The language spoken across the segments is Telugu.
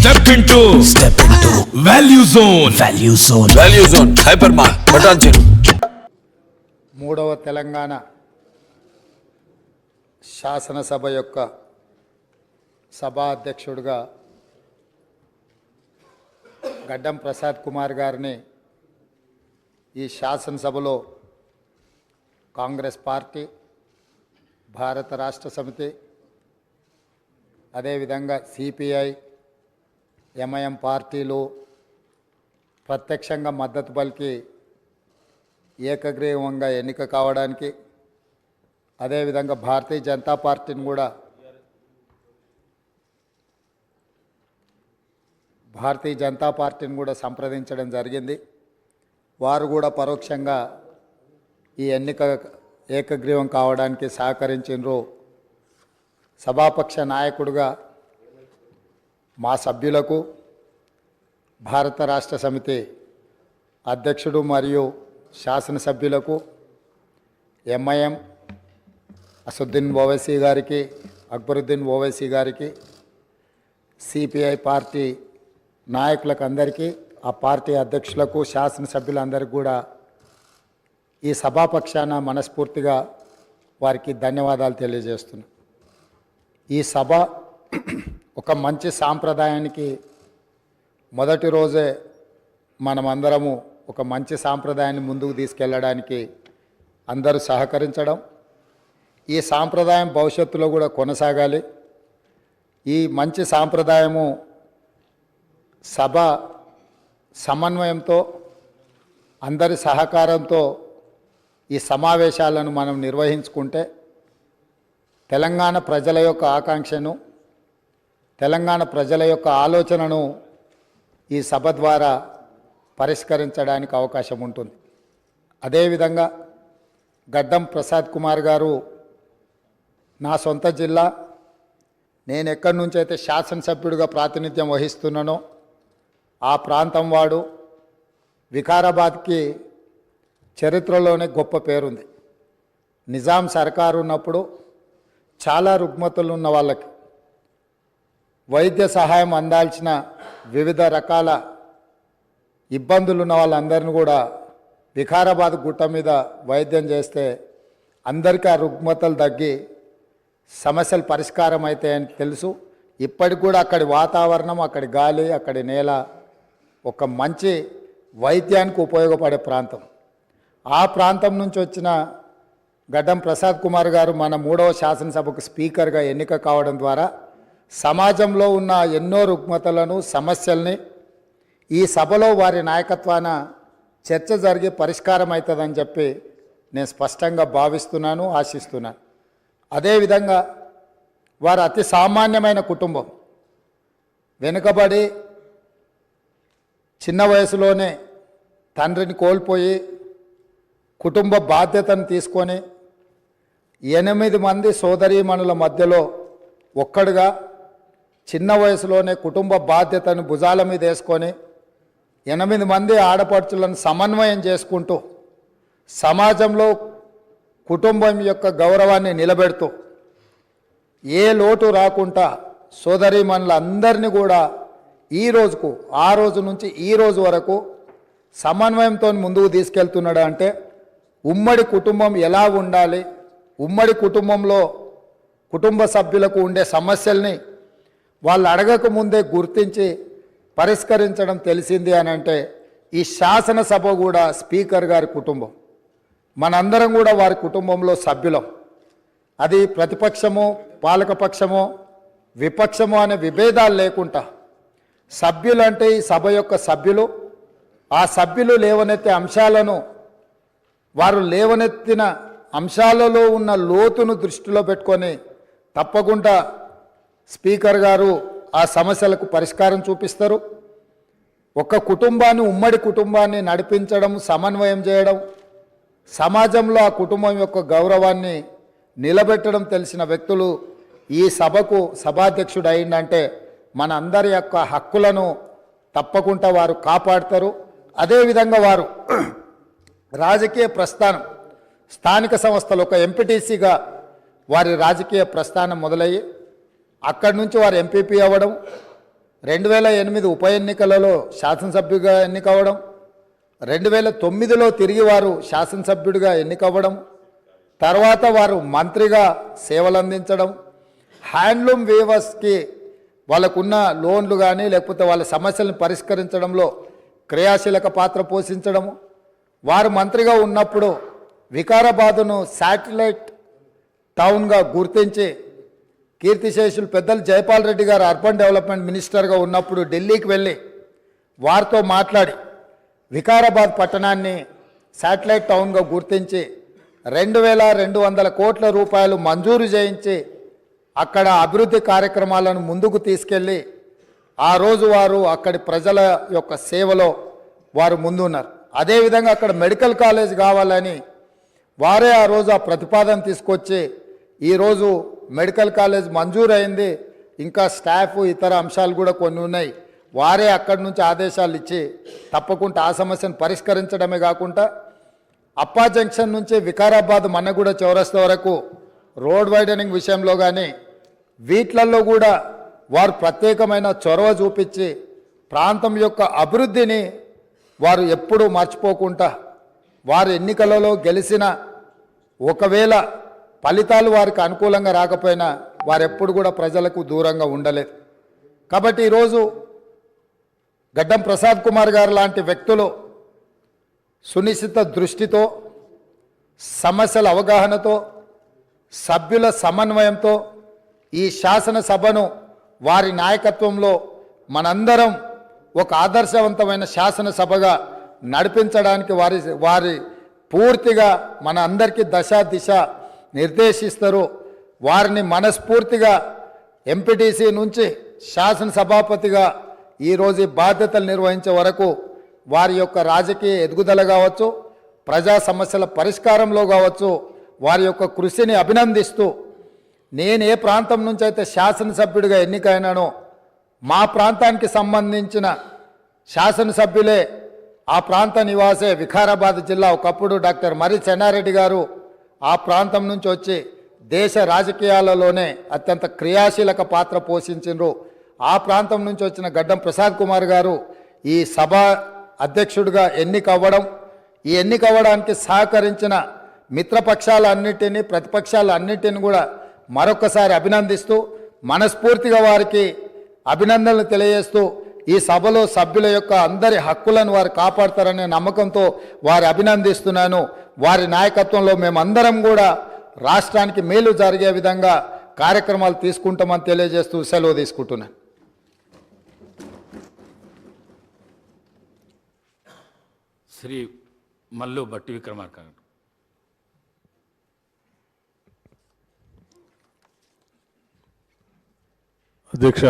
Step into Value Zone Hypermart Patancheru. మూడవ తెలంగాణ శాసనసభ యొక్క సభా అధ్యక్షుడిగా గడ్డం ప్రసాద్ కుమార్ గారిని ఈ శాసనసభలో కాంగ్రెస్ పార్టీ, భారత రాష్ట్ర సమితి, అదేవిధంగా సిపిఐ, ఎంఐఎం పార్టీలు ప్రత్యక్షంగా మద్దతు పలికి ఏకగ్రీవంగా ఎన్నిక కావడానికి, అదేవిధంగా భారతీయ జనతా పార్టీని కూడా సంప్రదించడం జరిగింది. వారు కూడా పరోక్షంగా ఈ ఎన్నిక ఏకగ్రీవం కావడానికి సహకరించారు. సభాపక్ష నాయకుడిగా మా సభ్యులకు, భారత రాష్ట్ర సమితి అధ్యక్షుడు మరియు శాసనసభ్యులకు, ఎంఐఎం అసదుద్దీన్ ఓవైసీ గారికి, అక్బరుద్దీన్ ఓవైసీ గారికి, సిపిఐ పార్టీ నాయకులకు అందరికీ, ఆ పార్టీ అధ్యక్షులకు, శాసనసభ్యులందరికీ కూడా ఈ సభాపక్షాన మనస్ఫూర్తిగా వారికి ధన్యవాదాలు తెలియజేస్తున్నాను. ఈ సభ ఒక మంచి సాంప్రదాయానికి మొదటి రోజే మనమందరము ఒక మంచి సాంప్రదాయాన్ని ముందుకు తీసుకెళ్ళడానికి అందరూ సహకరించడం, ఈ సాంప్రదాయం భవిష్యత్తులో కూడా కొనసాగాలి. ఈ మంచి సాంప్రదాయము సభ సమన్వయంతో, అందరి సహకారంతో ఈ సమావేశాలను మనం నిర్వహించుకుంటే తెలంగాణ ప్రజల యొక్క ఆకాంక్షను, తెలంగాణ ప్రజల యొక్క ఆలోచనను ఈ సభ ద్వారా పరిష్కరించడానికి అవకాశం ఉంటుంది. అదేవిధంగా గడ్డం ప్రసాద్ కుమార్ గారు నా సొంత జిల్లా, నేను ఎక్కడి నుంచి అయితే శాసనసభ్యుడిగా ప్రాతినిధ్యం వహిస్తున్నానో ఆ ప్రాంతం వాడు. వికారాబాద్కి చరిత్రలోనే గొప్ప పేరుంది. నిజాం సర్కారు ఉన్నప్పుడు చాలా రుగ్మతలు ఉన్న వాళ్ళకి వైద్య సహాయం అందాల్సిన వివిధ రకాల ఇబ్బందులు ఉన్న వాళ్ళందరినీ కూడా వికారాబాద్ గుట్ట మీద వైద్యం చేస్తే అందరికీ ఆ రుగ్మతలు తగ్గి సమస్యలు పరిష్కారం అవుతాయని తెలుసు. ఇప్పటికి కూడా అక్కడి వాతావరణం, అక్కడి గాలి, అక్కడి నేల ఒక మంచి వైద్యానికి ఉపయోగపడే ప్రాంతం. ఆ ప్రాంతం నుంచి వచ్చిన గడ్డం ప్రసాద్ కుమార్ గారు మన 3వ శాసనసభకు స్పీకర్గా ఎన్నిక కావడం ద్వారా సమాజంలో ఉన్న ఎన్నో రుగ్మతలను, సమస్యల్ని ఈ సభలో వారి నాయకత్వాన చర్చ జరిగి పరిష్కారం అవుతుందని చెప్పి నేను స్పష్టంగా భావిస్తున్నాను, ఆశిస్తున్నాను. అదేవిధంగా వారు అతి సామాన్యమైన కుటుంబం. వెనుకబడి చిన్న వయసులోనే తండ్రిని కోల్పోయి కుటుంబ బాధ్యతను తీసుకొని 8 మంది సోదరీమణుల మధ్యలో ఒక్కడుగా చిన్న వయసులోనే కుటుంబ బాధ్యతను భుజాల మీద వేసుకొని 8 మంది ఆడపడుచులను సమన్వయం చేసుకుంటూ సమాజంలో కుటుంబం యొక్క గౌరవాన్ని నిలబెడుతూ ఏ లోటు రాకుండా సోదరీమణులందరినీ కూడా ఆ రోజు నుంచి ఈ రోజు వరకు సమన్వయంతో ముందుకు తీసుకెళ్తున్నాడు. అంటే ఉమ్మడి కుటుంబం ఎలా ఉండాలి, ఉమ్మడి కుటుంబంలో కుటుంబ సభ్యులకు ఉండే సమస్యల్ని వాళ్ళు అడగకముందే గుర్తించి పరిష్కరించడం తెలిసింది అని అంటే ఈ శాసనసభ కూడా స్పీకర్ గారి కుటుంబం. మనందరం కూడా వారి కుటుంబంలో సభ్యులం. అది ప్రతిపక్షము, పాలకపక్షము, విపక్షము అనే విభేదాలు లేకుండా సభ్యులు అంటే ఈ సభ యొక్క సభ్యులు. ఆ సభ్యులు లేవనెత్తే అంశాలను, వారు లేవనెత్తిన అంశాలలో ఉన్న లోతును దృష్టిలో పెట్టుకొని తప్పకుండా స్పీకర్ గారు ఆ సమస్యలకు పరిష్కారం చూపిస్తారు. ఒక కుటుంబాన్ని, ఉమ్మడి కుటుంబాన్ని నడిపించడం, సమన్వయం చేయడం, సమాజంలో ఆ కుటుంబం యొక్క గౌరవాన్ని నిలబెట్టడం తెలిసిన వ్యక్తులు ఈ సభకు సభాధ్యక్షుడు అయిందంటే మన అందరి యొక్క హక్కులను తప్పకుండా వారు కాపాడతారు. అదేవిధంగా వారు రాజకీయ ప్రస్థానం, స్థానిక సంస్థలు ఒక ఎంపీటీసీగా వారి రాజకీయ ప్రస్థానం మొదలయ్యి అక్కడి నుంచి వారు ఎంపీపీ అవ్వడం, 2008 ఉప ఎన్నికలలో శాసనసభ్యుడిగా ఎన్నికవ్వడం, 2009లో తిరిగి వారు శాసనసభ్యుడిగా ఎన్నికవ్వడం, తర్వాత వారు మంత్రిగా సేవలు అందించడం, హ్యాండ్లూమ్ వీవర్స్కి వాళ్ళకున్న లోన్లు కానీ లేకపోతే వాళ్ళ సమస్యలను పరిష్కరించడంలో క్రియాశీలక పాత్ర పోషించడము, వారు మంత్రిగా ఉన్నప్పుడు వికారాబాదును శాటిలైట్ టౌన్గా గుర్తించి కీర్తిశేషులు పెద్దలు జైపాల్ రెడ్డి గారు అర్బన్ డెవలప్మెంట్ మినిస్టర్గా ఉన్నప్పుడు ఢిల్లీకి వెళ్ళి వారితో మాట్లాడి వికారాబాద్ పట్టణాన్ని శాటిలైట్ టౌన్గా గుర్తించి 2200 కోట్ల రూపాయలు మంజూరు చేయించి అక్కడ అభివృద్ధి కార్యక్రమాలను ముందుకు తీసుకెళ్ళి ఆ రోజు వారు అక్కడి ప్రజల యొక్క సేవలో వారు ముందున్నారు. అదేవిధంగా అక్కడ మెడికల్ కాలేజ్ కావాలని వారే ఆ రోజు ఆ ప్రతిపాదన తీసుకొచ్చి ఈరోజు మెడికల్ కాలేజ్ మంజూరు అయింది. ఇంకా స్టాఫ్ ఇతర అంశాలు కూడా కొన్ని ఉన్నాయి. వారే అక్కడి నుంచి ఆదేశాలు ఇచ్చి తప్పకుండా ఆ సమస్యను పరిష్కరించడమే కాకుండా అప్పా జంక్షన్ నుంచి వికారాబాద్ మన్నగూడ చౌరస్తా వరకు రోడ్ వైడనింగ్ విషయంలో కానీ వీట్లల్లో కూడా వారు ప్రత్యేకమైన చొరవ చూపించి ప్రాంతం యొక్క అభివృద్ధిని వారు ఎప్పుడూ మర్చిపోకుండా వారు ఎన్నికలలో గెలిచిన ఒకవేళ ఫలితాలు వారికి అనుకూలంగా రాకపోయినా వారెప్పుడు కూడా ప్రజలకు దూరంగా ఉండలేదు. కాబట్టి ఈరోజు గడ్డం ప్రసాద్ కుమార్ గారు లాంటి వ్యక్తులు సునిశ్చిత దృష్టితో, సమస్యల అవగాహనతో, సభ్యుల సమన్వయంతో ఈ శాసనసభను వారి నాయకత్వంలో మనందరం ఒక ఆదర్శవంతమైన శాసనసభగా నడిపించడానికి వారి పూర్తిగా మన అందరికీ దశ దిశ నిర్దేశిస్తారు. వారిని మనస్ఫూర్తిగా ఎంపీటీసీ నుంచి శాసనసభాపతిగా ఈరోజు ఈ బాధ్యతలు నిర్వహించే వరకు వారి యొక్క రాజకీయ ఎదుగుదల కావచ్చు, ప్రజా సమస్యల పరిష్కారంలో కావచ్చు, వారి యొక్క కృషిని అభినందిస్తూ నేను ఏ ప్రాంతం నుంచి అయితే శాసనసభ్యుడిగా ఎన్నికైనానో మా ప్రాంతానికి సంబంధించిన శాసనసభ్యులే ఆ ప్రాంత నివాసే వికారాబాద్ జిల్లా ఒకప్పుడు డాక్టర్ మర్రి చెన్నారెడ్డి గారు ఆ ప్రాంతం నుంచి వచ్చి దేశ రాజకీయాలలోనే అత్యంత క్రియాశీలక పాత్ర పోషించారు. ఆ ప్రాంతం నుంచి వచ్చిన గడ్డం ప్రసాద్ కుమార్ గారు ఈ సభ అధ్యక్షుడిగా ఎన్నికవ్వడం, ఈ ఎన్నికవ్వడానికి సహకరించిన మిత్రపక్షాలన్నిటినీ ప్రతిపక్షాలన్నిటిని కూడా మరొకసారి అభినందిస్తూ మనస్ఫూర్తిగా వారికి అభినందనలు తెలియజేస్తూ ఈ సభలో సభ్యుల యొక్క అందరి హక్కులను వారు కాపాడతారనే నమ్మకంతో వారి అభినందిస్తున్నాను. వారి నాయకత్వంలో మేమందరం కూడా రాష్ట్రానికి మేలు జరిగే విధంగా కార్యక్రమాలు తీసుకుంటామని తెలియజేస్తూ సెలవు తీసుకుంటున్నాను. శ్రీ మల్లు భట్టి విక్రమార్క. అధ్యక్ష,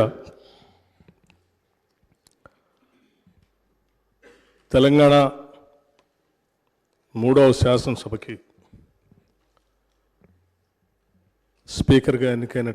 తెలంగాణ 3వ శాసనసభకి స్పీకర్గా ఎన్నికైన